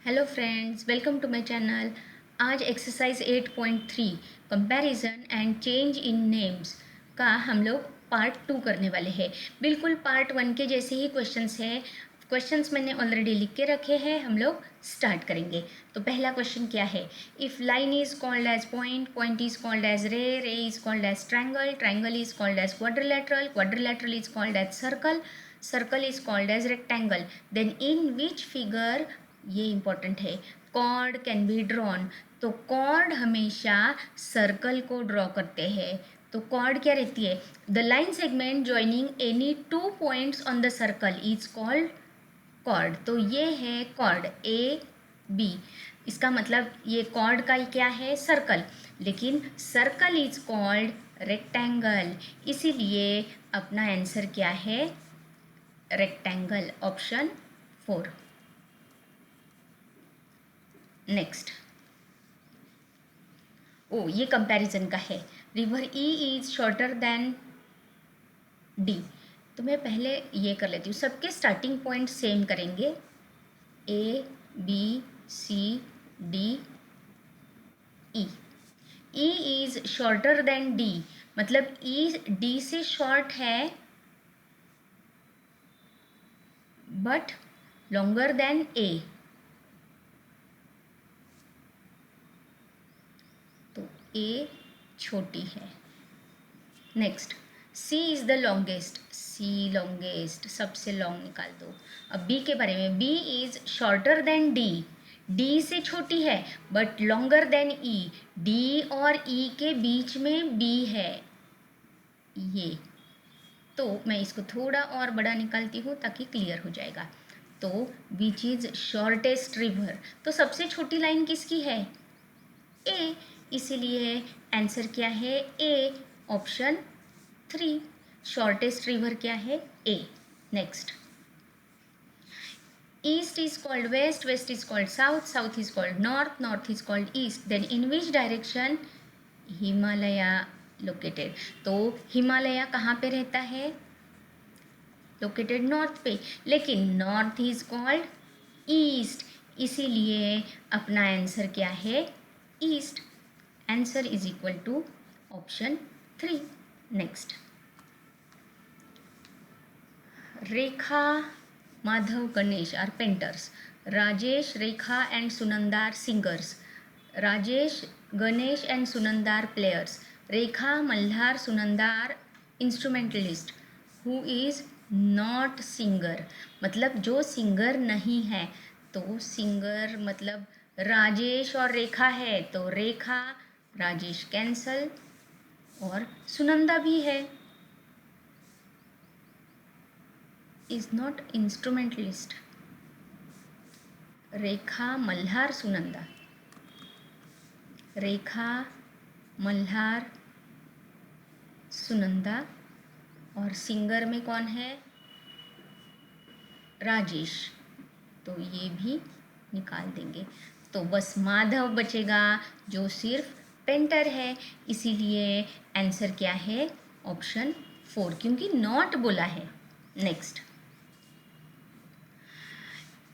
Hello friends, welcome to my channel. आज exercise 8.3 comparison and change in names का हम लोग पार्ट 2 करने वाले हैं। बिल्कुल पार्ट 1 के जैसे ही क्वेश्चंस हैं। क्वेश्चंस मैंने ऑलरेडी लिख के रखे हैं, हम लोग स्टार्ट करेंगे। तो पहला क्वेश्चन क्या है? If line is called as point, point is called as ray is called as triangle, triangle is called as quadrilateral, quadrilateral is called as circle, circle is called as rectangle, then in which figure, ये important है, chord can be drawn. तो chord हमेशा circle को draw करते हैं। तो chord क्या रहती है? The line segment joining any two points on the circle is called cord. तो ये है कॉर्ड ए बी। इसका मतलब ये कॉर्ड का क्या है? सर्कल। लेकिन सर्कल इज कॉल्ड रेक्टेंगल, इसीलिए अपना आंसर क्या है? Rectangle, option 4। नेक्स्ट, ओ ये कंपैरिजन का है। River E is shorter than D. तो मैं पहले ये कर लेती हूँ, सबके स्टार्टिंग पॉइंट सेम करेंगे। A B C D E. E is shorter than D, मतलब ई डी से शॉर्ट है बट लॉन्गर देन ए। तो ए छोटी है। Next, C is the longest. C longest, सबसे लॉन्ग निकाल दो। अब बी के बारे में, B is shorter than D. D से छोटी है but longer than E. D और ई के बीच में बी है ये। तो मैं इसको थोड़ा और बड़ा निकालती हूँ ताकि क्लियर हो जाएगा। तो विच इज शॉर्टेस्ट रिवर, तो सबसे छोटी लाइन किसकी है? ए, इसीलिए आंसर क्या है? ए, ऑप्शन 3। शॉर्टेस्ट रिवर क्या है? A. Next, east is called west, west is called south, south is called north, north is called east, then in which direction Himalaya located. तो हिमालय कहाँ पे रहता है? लोकेटेड नॉर्थ पे, लेकिन नॉर्थ इज कॉल्ड ईस्ट, इसीलिए अपना आंसर क्या है? East. Answer is equal to option 3। Next, Rekha, Madhav, Ganesh are painters, Rajesh, Rekha and Sunanda are singers, Rajesh, Ganesh and Sunanda are players, Rekha, Malhar, Sunanda are instrumentalist, who is not singer, मतलब जो सिंगर नहीं है। तो सिंगर मतलब राजेश और रेखा है, तो रेखा, राजेश कैंसल, और सुनंदा भी है, इज नॉट इंस्ट्रूमेंटलिस्ट। रेखा, मल्हार, सुनंदा, रेखा, मल्हार, सुनंदा, और सिंगर में कौन है? राजेश। तो ये भी निकाल देंगे। तो बस माधव बचेगा जो सिर्फ पेंटर है, इसीलिए आंसर क्या है? ऑप्शन 4, क्योंकि नॉट बोला है। Next,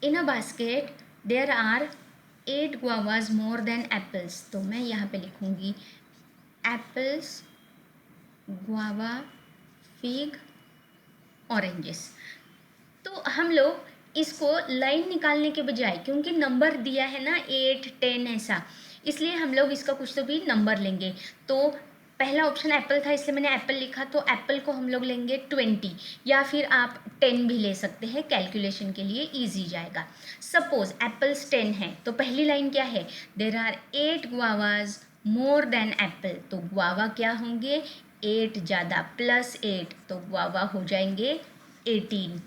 in a basket there are 8 guavas more than apples. तो मैं यहाँ पे लिखूँगी एप्पल्स, गुआवा, फिग, ऑरेंजेस। तो हम लोग इसको लाइन निकालने के बजाय, क्योंकि नंबर दिया है ना 8, 10 ऐसा, इसलिए हम लोग इसका कुछ तो भी नंबर लेंगे। तो पहला ऑप्शन एप्पल था, इसलिए मैंने एप्पल लिखा, तो एप्पल को हम लोग लेंगे 20, या फिर आप 10 भी ले सकते हैं, कैलकुलेशन के लिए ईजी जाएगा। सपोज एप्पल्स 10 है, तो पहली लाइन क्या है? There are 8 guavas more than apple. तो गुआवा क्या होंगे? 8 ज़्यादा प्लस 8, तो गुआवा हो जाएंगे 18।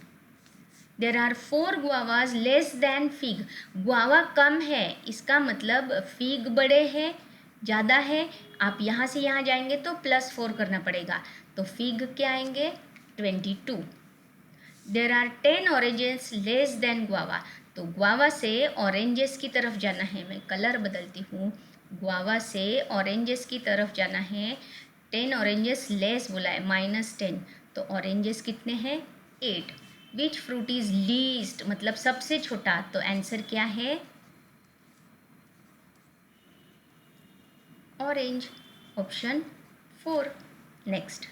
There are 4 guavas less than fig. Guava कम है, इसका मतलब फिग बड़े हैं, ज़्यादा है। आप यहाँ से यहाँ जाएंगे तो +4 करना पड़ेगा, तो फिग क्या आएंगे? 22। There are 10 oranges less than guava. तो गुआवा से ऑरेंजेस की तरफ जाना है, मैं कलर बदलती हूँ, गुआवा से ऑरेंजेस की तरफ जाना है। 10 ऑरेंजेस लेस बोला है, -10, तो ऑरेंजेस कितने हैं? 8। विच फ्रूट इज़ लीस्ट, मतलब सबसे छोटा, तो आंसर क्या है? Orange, option 4। Next,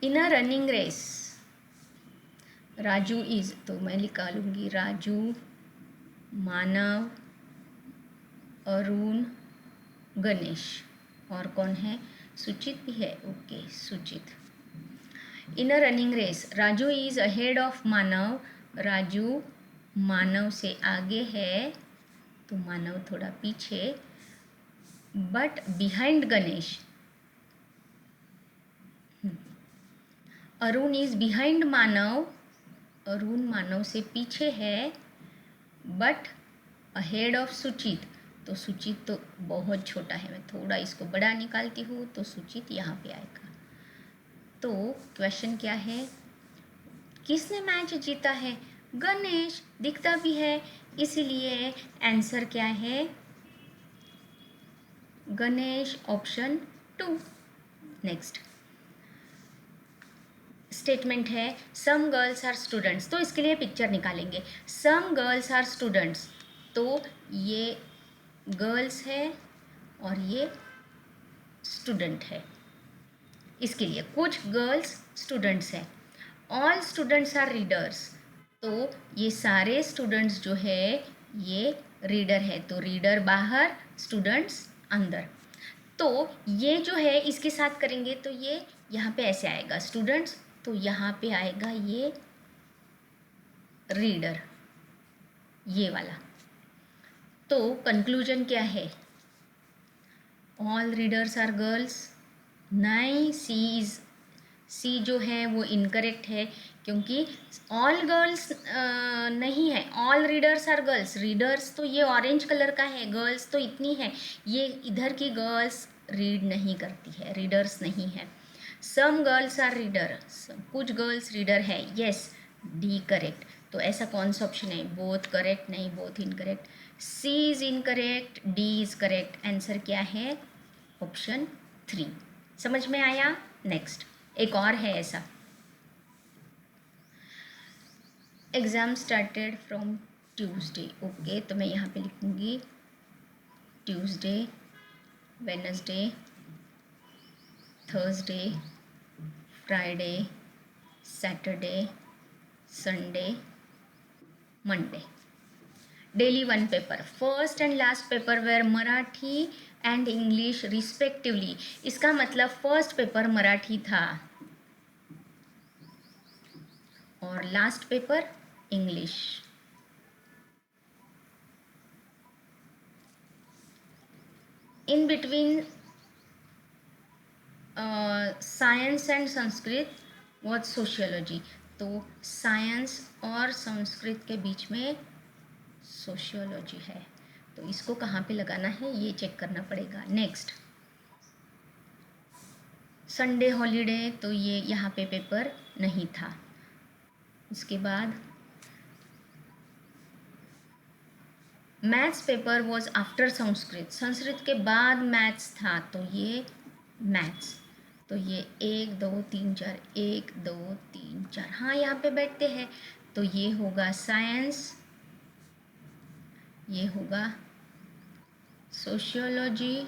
in a running race Raju is, तो मैं निकालूंगी राजू, मानव, अरुण, गणेश, और कौन है, सुचित भी है, okay Suchit. In a running race Raju is ahead of Manav, Raju Manav से आगे है, तो मानव थोड़ा पीछे, but behind Ganesh, Arun is behind Manav, Arun Manav से पीछे है, बट अहेड ऑफ सुचित, तो सुचित तो बहुत छोटा है, मैं थोड़ा इसको बड़ा निकालती हूँ, तो सुचित यहाँ पे आएगा। तो क्वेश्चन क्या है, किसने मैच जीता है, गणेश, दिखता भी है, इसीलिए आंसर क्या है, गणेश, ऑप्शन 2। नेक्स्ट स्टेटमेंट है सम गर्ल्स आर स्टूडेंट्स, तो इसके लिए पिक्चर निकालेंगे। सम गर्ल्स आर स्टूडेंट्स, तो ये गर्ल्स है और ये स्टूडेंट है, इसके लिए कुछ गर्ल्स स्टूडेंट्स हैं। ऑल स्टूडेंट्स आर रीडर्स, तो ये सारे स्टूडेंट्स जो है ये रीडर है, तो रीडर बाहर, स्टूडेंट्स अंदर। तो ये जो है इसके साथ करेंगे तो ये यहाँ पे ऐसे आएगा स्टूडेंट्स, तो यहाँ पे आएगा ये रीडर, ये वाला। तो कंक्लूजन क्या है, ऑल रीडर्स आर गर्ल्स, नहीं, सी जो है वो इनकरेक्ट है, क्योंकि ऑल गर्ल्स नहीं है, all readers are girls, readers तो ये ऑरेंज कलर का है, गर्ल्स तो इतनी है, ये इधर की गर्ल्स रीड नहीं करती है, रीडर्स नहीं है। सम गर्ल्स आर रीडर, कुछ गर्ल्स रीडर है, यस, डी करेक्ट। तो ऐसा कौन सा ऑप्शन है, बोथ करेक्ट, नहीं both incorrect, C is incorrect, D is correct, answer क्या है, ऑप्शन 3। समझ में आया। नेक्स्ट एक और है ऐसा, exam started from Tuesday, okay, तो मैं यहाँ पे लिखूँगी Tuesday, Wednesday, Thursday, Friday, Saturday, Sunday, Monday. Daily 1 paper, first and last paper were Marathi and English respectively, इसका मतलब फर्स्ट पेपर मराठी था और last paper English. In between science and Sanskrit what sociology, तो साइंस और संस्कृत के बीच में सोशियोलॉजी है, तो इसको कहाँ पे लगाना है ये चेक करना पड़ेगा। नेक्स्ट संडे हॉलीडे, तो ये यहाँ पे पेपर नहीं था। इसके बाद maths paper was after Sanskrit, Sanskrit के बाद मैथ्स था, तो ये मैथ्स, तो ये 1 2 3 4, 1 2 3 4, हाँ यहाँ पे बैठते हैं, तो ये होगा साइंस, ये होगा सोशियोलॉजी,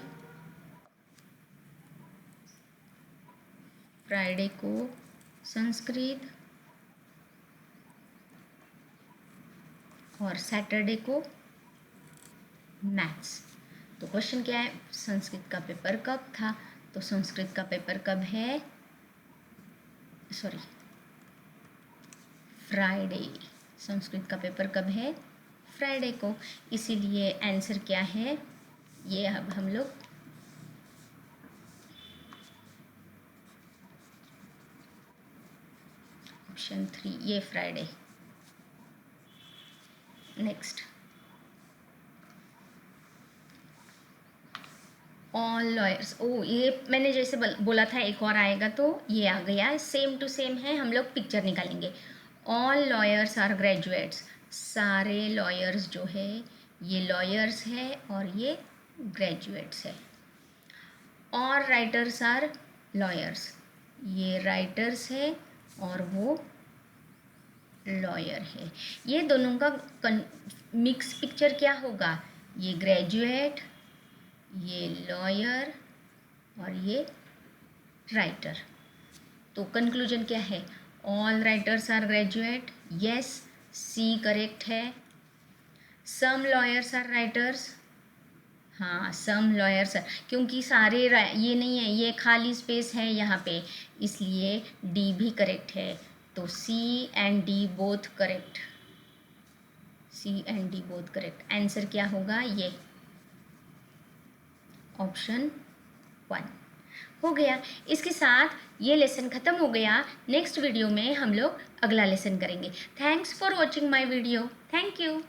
फ्राइडे को संस्कृत और सैटरडे को मैथ्स। तो क्वेश्चन क्या है, संस्कृत का पेपर कब था, तो संस्कृत का पेपर कब है, सॉरी फ्राइडे, संस्कृत का पेपर कब है, फ्राइडे को, इसीलिए आंसर क्या है, ये अब हम लोग ऑप्शन 3, ये फ्राइडे। नेक्स्ट ऑल लॉयर्स, ओ ये मैंने जैसे बोला था एक और आएगा, तो ये आ गया, सेम टू सेम है, हम लोग पिक्चर निकालेंगे। ऑल लॉयर्स आर ग्रेजुएट्स, सारे लॉयर्स जो है ये लॉयर्स है और ये ग्रेजुएट्स है। और राइटर्स आर लॉयर्स, ये राइटर्स है और वो लॉयर है। ये दोनों का मिक्स पिक्चर क्या होगा, ये ग्रेजुएट, ये लॉयर और ये राइटर। तो कंक्लूजन क्या है? All writers are graduate, yes, C correct है। सम लॉयर्स आर राइटर्स, हाँ सम लॉयर्स, क्योंकि सारे ये नहीं है, ये खाली स्पेस है यहाँ पे, इसलिए डी भी करेक्ट है। तो C and D both correct, C and D both correct. Answer क्या होगा? ये ऑप्शन 1 हो गया। इसके साथ ये लेसन ख़त्म हो गया। नेक्स्ट वीडियो में हम लोग अगला लेसन करेंगे। Thanks for watching my video. Thank you.